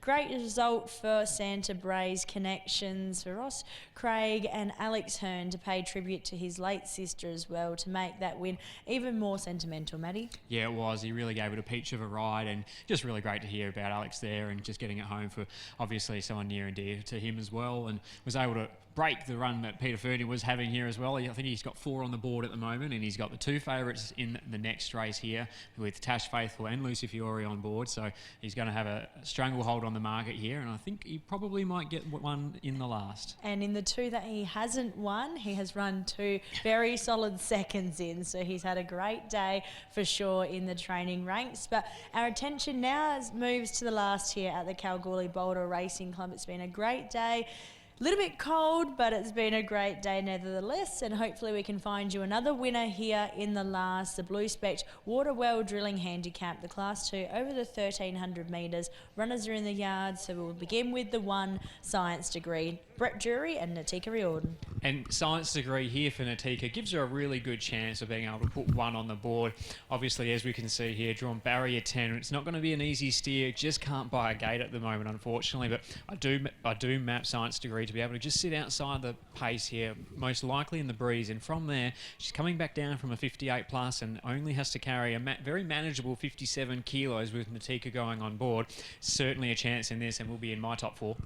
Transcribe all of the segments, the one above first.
Great result for Santa Bray's connections for Ross Craig and Alex Hearn to pay tribute to his late sister as well to make that win even more sentimental, Maddie. Yeah, it was. He really gave it a peach of a ride, and just really great to hear about Alex there and just getting it home for obviously someone near and dear to him as well, and was able to break the run that Peter Fernie was having here as well. I think he's got 4 on the board at the moment, and he's got the 2 favourites in the next race here with Tash Faithful and Lucy Fiore on board, so he's going to have a stranglehold on the market here, and I think he probably might get one in the last. And in the 2 that he hasn't won, he has run 2 very solid seconds in, so he's had a great day for sure in the training ranks. But our attention now moves to the last here at the Kalgoorlie Boulder Racing Club. It's been a great day. A little bit cold, but it's been a great day nevertheless, and hopefully we can find you another winner here in the last, the Blue SPEC Water Well Drilling Handicap, the Class 2 over the 1,300 metres. Runners are in the yard, so we'll begin with the 1 science degree, Brett Drury and Natika Riordan. And science degree here for Natika gives her a really good chance of being able to put 1 on the board. Obviously, as we can see here, drawn barrier 10. It's not going to be an easy steer, just can't buy a gate at the moment, unfortunately, but I do map science degree to be able to just sit outside the pace here, most likely in the breeze, and from there she's coming back down from a 58 plus and only has to carry a very manageable 57 kilos with Natika going on board. Certainly a chance in this, and will be in my top 4.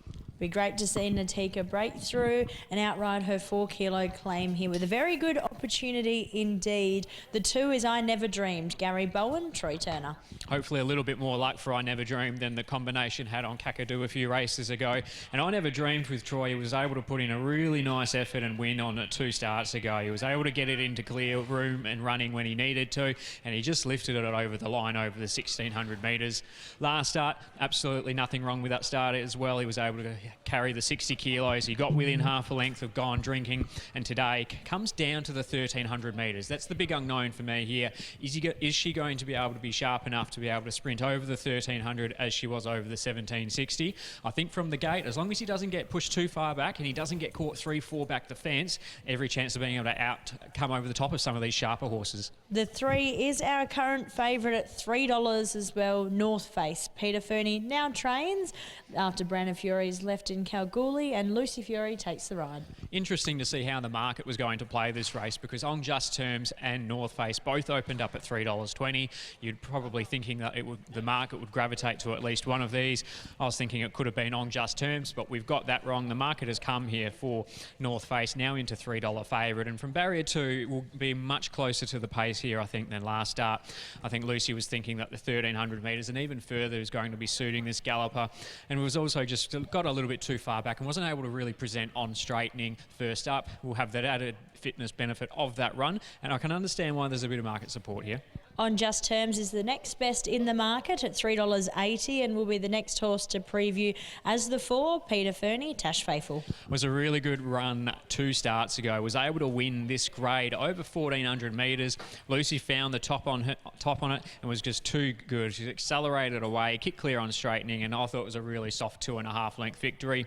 Be great to see Natika break through and outride her 4 kilo claim here with a very good opportunity indeed. The 2 is I Never Dreamed, Gary Bowen, Troy Turner. Hopefully a little bit more luck for I Never Dreamed than the combination had on Kakadu a few races ago. And I Never Dreamed with Troy, he was able to put in a really nice effort and win on it 2 starts ago. He was able to get it into clear room and running when he needed to, and he just lifted it over the line over the 1,600 metres. Last start, absolutely nothing wrong with that start as well. He was able to carry the 60 kilos. He got within half a length of Gone Drinking, and today comes down to the 1,300 metres. That's the big unknown for me here. Is she going to be able to be sharp enough to be able to sprint over the 1,300 as she was over the 1,760? I think from the gate, as long as he doesn't get pushed too far back and he doesn't get caught 3-4 back the fence, every chance of being able to come over the top of some of these sharper horses. The 3 is our current favourite at $3 as well, North Face. Peter Fernie now trains after Brandon Fury's left in Kalgoorlie, and Lucy Fiore takes the ride. Interesting to see how the market was going to play this race, because On Just Terms and North Face both opened up at $3.20. You'd probably thinking that the market would gravitate to at least one of these. I was thinking it could have been On Just Terms, but we've got that wrong. The market has come here for North Face, now into $3 favourite, and from barrier 2 will be much closer to the pace here, I think, than last start. I think Lucy was thinking that the 1,300 metres and even further is going to be suiting this galloper, and was also just got a little bit too far back and wasn't able to really present on straightening first up. We'll have that added fitness benefit of that run, and I can understand why there's a bit of market support here. On Just Terms is the next best in the market at $3.80 and will be the next horse to preview as the 4, Peter Fernie, Tash Faithful. Was a really good run 2 starts ago. Was able to win this grade over 1,400 metres. Lucy found the top on it and was just too good. She accelerated away, kicked clear on straightening, and I thought it was a really soft 2.5 length victory.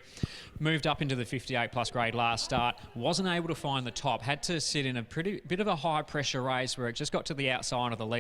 Moved up into the 58 plus grade last start. Wasn't able to find the top. Had to sit in a bit of a high pressure race where it just got to the outside of the leader.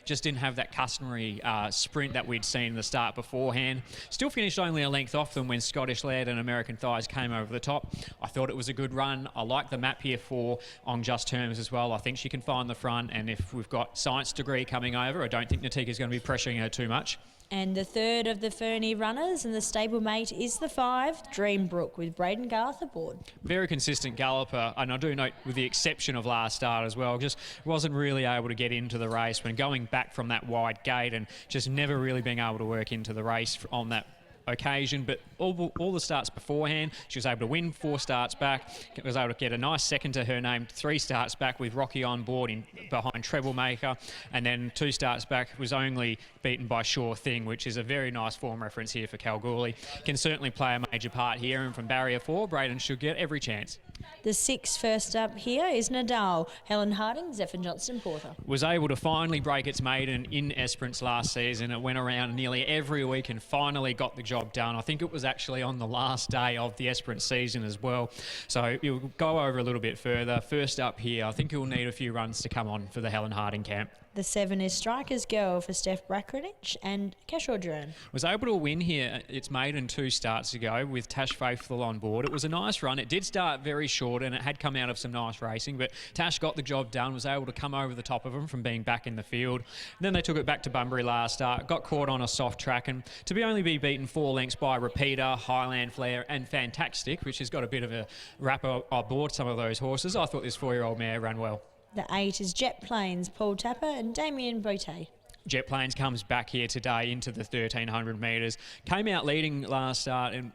Just didn't have that customary sprint that we'd seen in the start beforehand. Still finished only a length off them when Scottish Lad and American Thighs came over the top. I thought it was a good run. I like the map here for On Just Terms as well. I think she can find the front, and if we've got Science Degree coming over, I don't think Natika's going to be pressuring her too much. And the 3rd of the Fernie runners and the stablemate is the 5, Dreambrook, with Braden Garth aboard. Very consistent galloper, and I do note with the exception of last start as well, just wasn't really able to get into the race when going back from that wide gate, and just never really being able to work into the race on that occasion. But all the starts beforehand, she was able to win 4 starts back, was able to get a nice second to her name 3 starts back with Rocky on board behind Troublemaker, and then 2 starts back was only beaten by Sure Thing, which is a very nice form reference here for Kalgoorlie. Can certainly play a major part here, and from barrier 4, Braden should get every chance. The 6 first up here is Nadal, Helen Harding, Zephyr Johnston Porter. Was able to finally break its maiden in Esperance last season. It went around nearly every week and finally got the job done. I think it was actually on the last day of the Esperance season as well. So you'll go over a little bit further. First up here, I think you'll need a few runs to come on for the Helen Harding camp. The 7 is Striker's Girl for Steph Brackranich and Keshaw Duran. Was able to win here its maiden 2 starts ago with Tash Faithful on board. It was a nice run. It did start very short and it had come out of some nice racing, but Tash got the job done, was able to come over the top of them from being back in the field. And then they took it back to Bunbury last start, got caught on a soft track, and to be only be beaten 4 lengths by Repeater, Highland Flare and Fantastic, which has got a bit of a wrap aboard some of those horses, I thought this 4-year-old mare ran well. The 8 is Jet Plains, Paul Tapper and Damien Boutte. Jet Plains comes back here today into the 1,300 metres. Came out leading last start and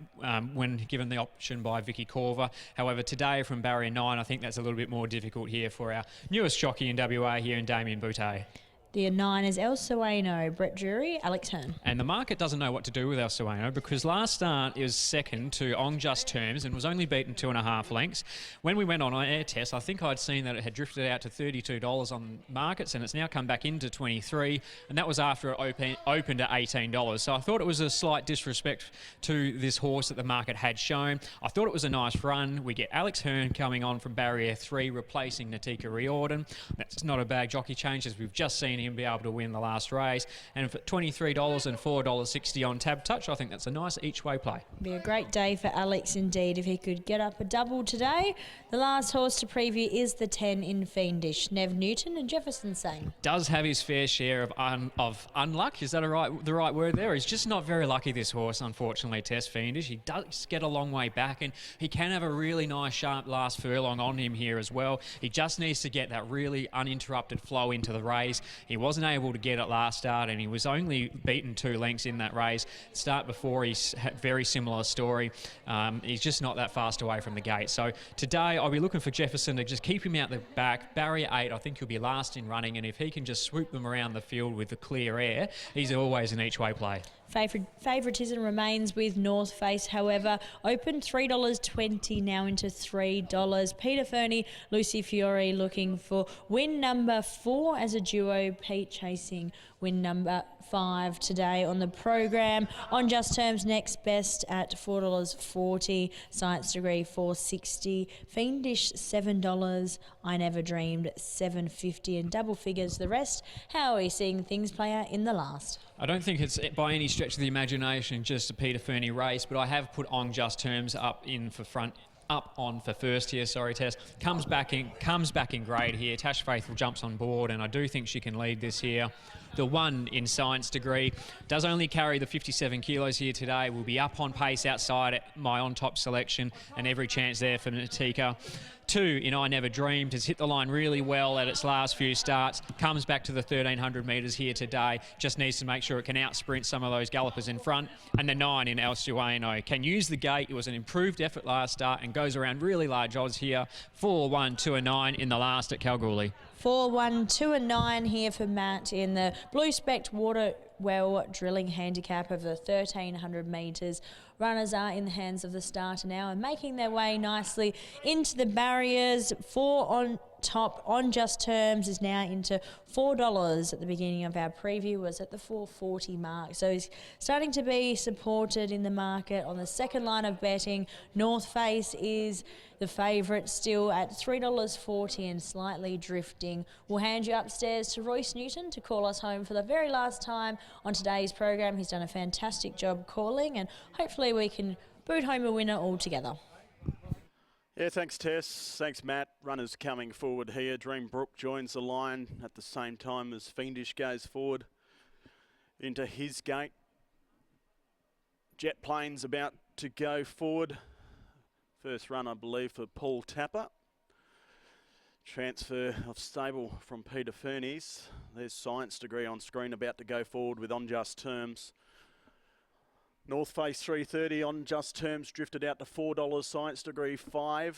when given the option by Vicky Corver. However, today from barrier 9, I think that's a little bit more difficult here for our newest jockey in WA here in Damien Boutte. The 9 is El Sueno, Brett Drury, Alex Hearn. And the market doesn't know what to do with El Sueno because last start it was second to On Just Terms and was only beaten 2.5 lengths. When we went on air test, I think I'd seen that it had drifted out to $32 on markets and it's now come back into 23, and that was after it opened at $18. So I thought it was a slight disrespect to this horse that the market had shown. I thought it was a nice run. We get Alex Hearn coming on from barrier 3, replacing Natika Riordan. That's not a bad jockey change, as we've just seen him be able to win the last race, and for $23 and $4.60 on Tab Touch, I think that's a nice each way play. Be a great day for Alex indeed if he could get up a double today. The last horse to preview is the 10 in Fiendish, Nev Newton and Jefferson Sane. Does have his fair share of unluck, is that the right word there? He's just not very lucky, this horse, unfortunately, Test Fiendish. He does get a long way back and he can have a really nice sharp last furlong on him here as well. He just needs to get that really uninterrupted flow into the race. He wasn't able to get it last start and he was only beaten 2 lengths in that race. Start before, he's had very similar story. He's just not that fast away from the gate. So today I'll be looking for Jefferson to just keep him out the back. Barrier 8, I think he'll be last in running, and if he can just swoop them around the field with the clear air, he's always an each way play. Favouritism remains with North Face, however. Open $3.20, now into $3. Peter Fernie, Lucy Fiore looking for win number 4 as a duo. Pete chasing win number 5 today on the program. On Just Terms, next best at $4.40. Science Degree $4.60. Fiendish $7. I Never Dreamed $7.50, and double figures the rest. How are we seeing things play out in the last? I don't think it's by any stretch of the imagination just a Peter Fernie race, but I have put On Just Terms up on for first here, Tess. Comes back in grade here. Tash Faithful jumps on board, and I do think she can lead this here. The 1 in Science Degree does only carry the 57 kilos here today. Will be up on pace outside at my on-top selection, and every chance there for Natika. 2 in I Never Dreamed has hit the line really well at its last few starts. Comes back to the 1,300 metres here today. Just needs to make sure it can out-sprint some of those gallopers in front. And the 9 in El Sueno can use the gate. It was an improved effort last start and goes around really large odds here. 4, 1, 2 and 9 in the last at Kalgoorlie. 4, 1, 2 and 9 here for Matt in the Blue Spec Water Well Drilling Handicap of the 1,300 metres. Runners are in the hands of the starter now and making their way nicely into the barriers. 4 on top. On Just Terms is now into $4 at the beginning of our preview, was at the $4.40 mark. So he's starting to be supported in the market. On the second line of betting, North Face is the favourite still at $3.40 and slightly drifting. We'll hand you upstairs to Royce Newton to call us home for the very last time on today's program. He's done a fantastic job calling, and hopefully we can boot home a winner altogether. Yeah, thanks Tess, thanks Matt. Runners coming forward here. Dreambrook joins the line at the same time as Fiendish goes forward into his gate. Jet Plains about to go forward. First run, I believe, for Paul Tapper. Transfer of stable from Peter Fernie's. There's Science Degree on screen, about to go forward with On Just Terms. North Face $3.30, On Just Terms drifted out to $4, Science Degree $5.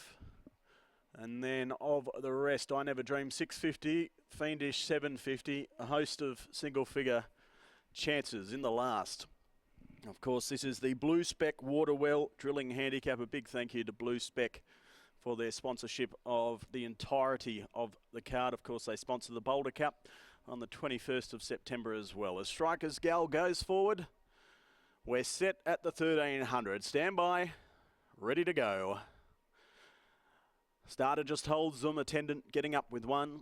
And then of the rest, I Never Dreamed $6.50, Fiendish $7.50, a host of single figure chances in the last. Of course, this is the Blue Spec Waterwell Drilling Handicap. A big thank you to Blue Spec for their sponsorship of the entirety of the card. Of course, they sponsor the Boulder Cup on the 21st of September as well. As Striker's Gal goes forward, we're set at the 1,300. Stand by, ready to go. Starter just holds them, attendant getting up with 1.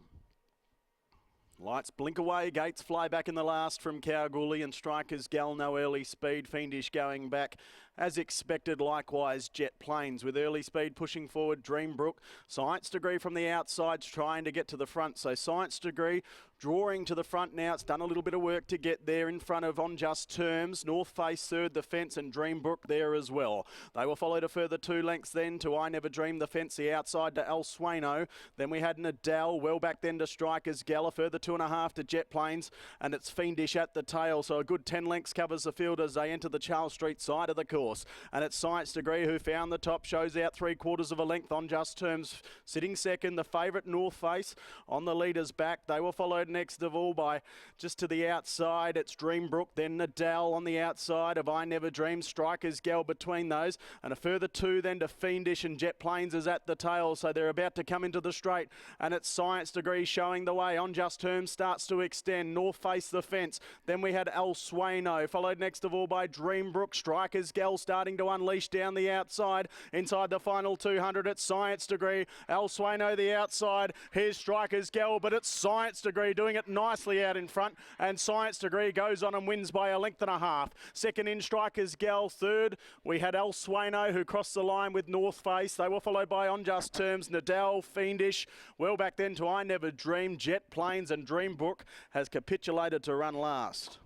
Lights blink away, gates fly back in the last from Kalgoorlie, and Strikers Gal no early speed, Fiendish going back. As expected, likewise, Jet Plains with early speed pushing forward, Dreambrook. Science Degree from the outside trying to get to the front. So Science Degree drawing to the front now. It's done a little bit of work to get there in front of On Just Terms. North Face third, the fence, and Dreambrook there as well. They were followed a further 2 lengths then to I Never Dream, the fence, the outside to El Sueno. Then we had Nadal, well back then to Strikers Gal, a further 2.5 to Jet Plains, and it's Fiendish at the tail. So a good 10 lengths covers the field as they enter the Charles Street side of the course. And it's Science Degree who found the top, shows out 3/4 of a length On Just Terms, sitting second. The favourite North Face on the leader's back. They were followed next of all by just to the outside. It's Dreambrook, then Nadal on the outside of I Never Dream. Strikers Gal between those, and a further 2 then to Fiendish, and Jet Plains is at the tail. So they're about to come into the straight, and it's Science Degree showing the way. On Just Terms starts to extend. North Face the fence. Then we had El Sueno, followed next of all by Dreambrook. Strikers Gal starting to unleash down the outside. Inside the final 200, it's Science Degree. El Sueno the outside. Here's Strikers Gal, but it's Science Degree doing it nicely out in front, and Science Degree goes on and wins by 1.5 lengths. Second in Strikers Gal. Third, we had El Sueno who crossed the line with North Face. They were followed by On Just Terms, Nadal, Fiendish. Well back then to I Never Dream. Jet Plains and Dreambrook has capitulated to run last.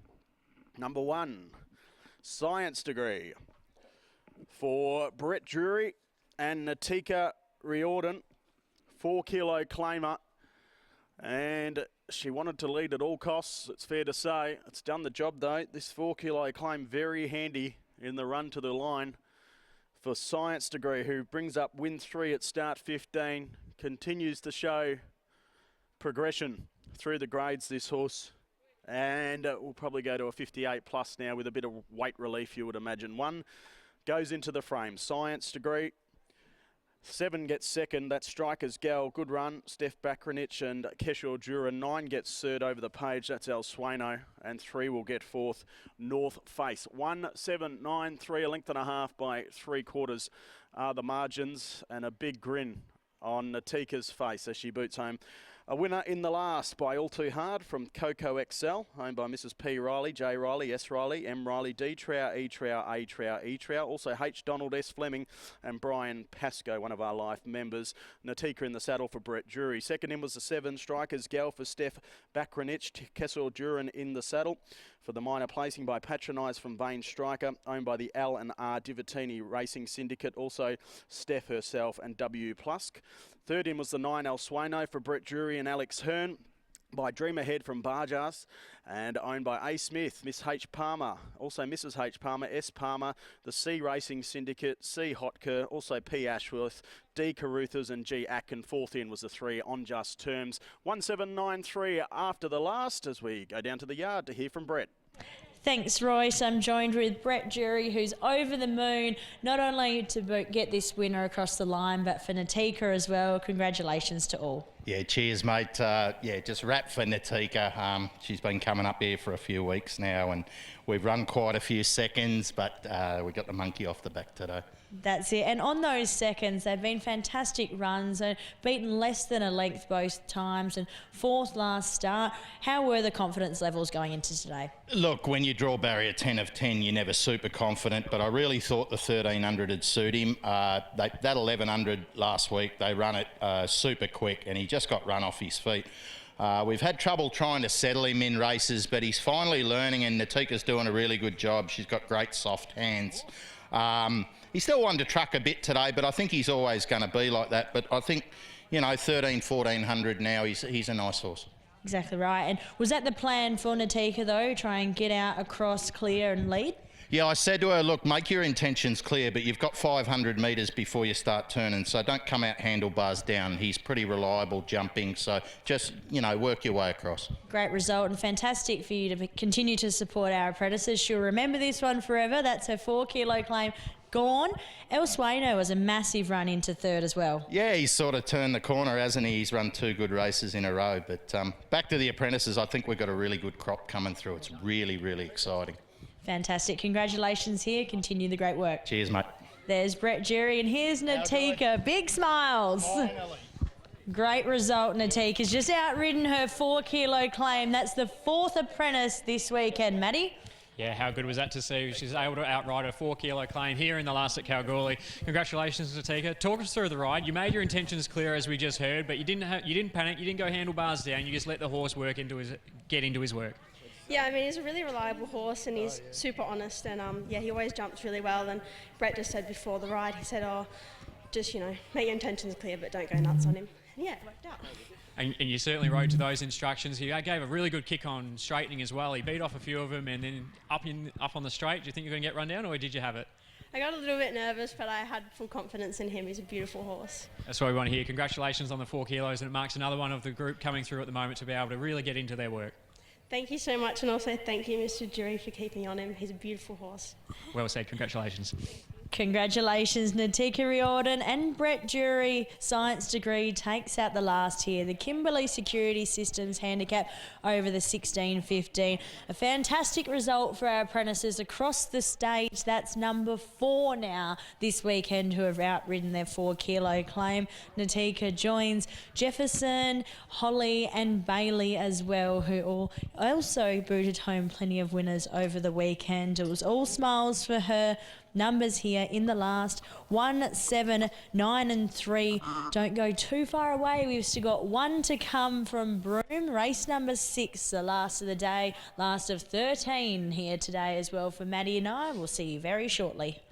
Number 1, Science Degree. For Brett Drury and Natika Riordan, 4 kilo claimer, and she wanted to lead at all costs, it's fair to say. It's done the job though. This 4 kilo claim very handy in the run to the line for Science Degree, who brings up win 3 at start 15, continues to show progression through the grades, this horse. And we'll probably go to a 58 plus now with a bit of weight relief, you would imagine. 1 goes into the frame. Science Degree. 7 gets second. That's Strikers Gal. Good run. Steph Bakranich and Keshore Jura. 9 gets third over the page. That's El Sueno. And 3 will get fourth. North Face. 1, 7, 9, 3. 1.5 lengths by 3/4 are the margins. And a big grin on Natika's face as she boots home a winner in the last by All Too Hard from Coco XL, owned by Mrs. P. Riley, J. Riley, S. Riley, M. Riley, D. Trow, E. Trow, A. Trow, E. Trow. Also H. Donald, S. Fleming, and Brian Pascoe, one of our life members. Natika in the saddle for Brett Drury. Second in was the 7, Strikers Gal for Steph Bakranich. Kessel Duran in the saddle for the minor placing by Patronise from Bain Striker, owned by the L and R Divatini Racing Syndicate. Also Steph herself and W. Plusk. Third in was the 9, El Sueno for Brett Drury and Alex Hearn, by Dream Ahead from Barjas, and owned by A. Smith, Miss H. Palmer, also Mrs. H. Palmer, S. Palmer, the C Racing Syndicate, C. Hotker, also P. Ashworth, D. Caruthers, and G. Atkin. Fourth in was the 3, On Just Terms. 1793 after the last, as we go down to the yard to hear from Brett. Thanks, Royce. I'm joined with Brett Drury, who's over the moon, not only to get this winner across the line, but for Natika as well. Congratulations to all. Yeah, cheers, mate. Just wrap for Natika. She's been coming up here for a few weeks now, and we've run quite a few seconds, but we got the monkey off the back today. That's it. And on those seconds, they've been fantastic runs and beaten less than a length both times, and 4th last start. How were the confidence levels going into today? Look, when you draw barrier 10 of 10, you're never super confident, but I really thought the 1300 would suit him. That 1100 last week, they run it super quick, and he just got run off his feet. We've had trouble trying to settle him in races, but he's finally learning, and Natika's doing a really good job. She's got great soft hands. He still wanted to truck a bit today, but I think he's always going to be like that. But I think, 1400 now, he's a nice horse. Exactly right. And was that the plan for Natika, though, try and get out across, clear and lead? Yeah, I said to her, look, make your intentions clear, but you've got 500 metres before you start turning, so don't come out handlebars down. He's pretty reliable jumping, so just, work your way across. Great result, and fantastic for you to continue to support our apprentices. She'll remember this one forever. That's her 4 kilo claim gone. El Sueno was a massive run into 3rd as well. Yeah, he's sort of turned the corner, hasn't he? He's run 2 good races in a row. But back to the apprentices, I think we've got a really good crop coming through. It's really, really exciting. Fantastic. Congratulations here. Continue the great work. Cheers, mate. There's Brett Drury, and here's Natika. Big smiles. Finally. Great result, Natika's just outridden her 4 kilo claim. That's the 4th apprentice this weekend, Maddie. Yeah, how good was that to see? She's able to outride her 4 kilo claim here in the last at Kalgoorlie. Congratulations, Natika. Talk us through the ride. You made your intentions clear, as we just heard, but you didn't panic. You didn't go handlebars down. You just let the horse get into his work. Yeah, I mean, he's a really reliable horse and he's super honest, and yeah, he always jumps really well. And Brett just said before the ride, he said, just, make your intentions clear, but don't go nuts on him. And yeah, it worked out. And you certainly rode to those instructions. He gave a really good kick on straightening as well. He beat off a few of them, and then up on the straight. Do you think you're going to get run down, or did you have it? I got a little bit nervous, but I had full confidence in him. He's a beautiful horse. That's what we want to hear. Congratulations on the 4 kilos, and it marks another one of the group coming through at the moment to be able to really get into their work. Thank you so much, and also thank you, Mr. Jury, for keeping on him. He's a beautiful horse. Well said. Congratulations. Congratulations, Natika Riordan and Brett Jury. Science degree takes out the last here. The Kimberley Security Systems handicap over the 16-15. A fantastic result for our apprentices across the state. That's number 4 now this weekend who have outridden their 4 kilo claim. Natika joins Jefferson, Holly and Bailey as well, who all also booted home plenty of winners over the weekend. It was all smiles for her. Numbers here in the last 1, 7, 9 and 3. Don't go too far away. We've still got 1 to come from Broome. Race number 6, the last of the day. Last of 13 here today as well for Maddie and I. We'll see you very shortly.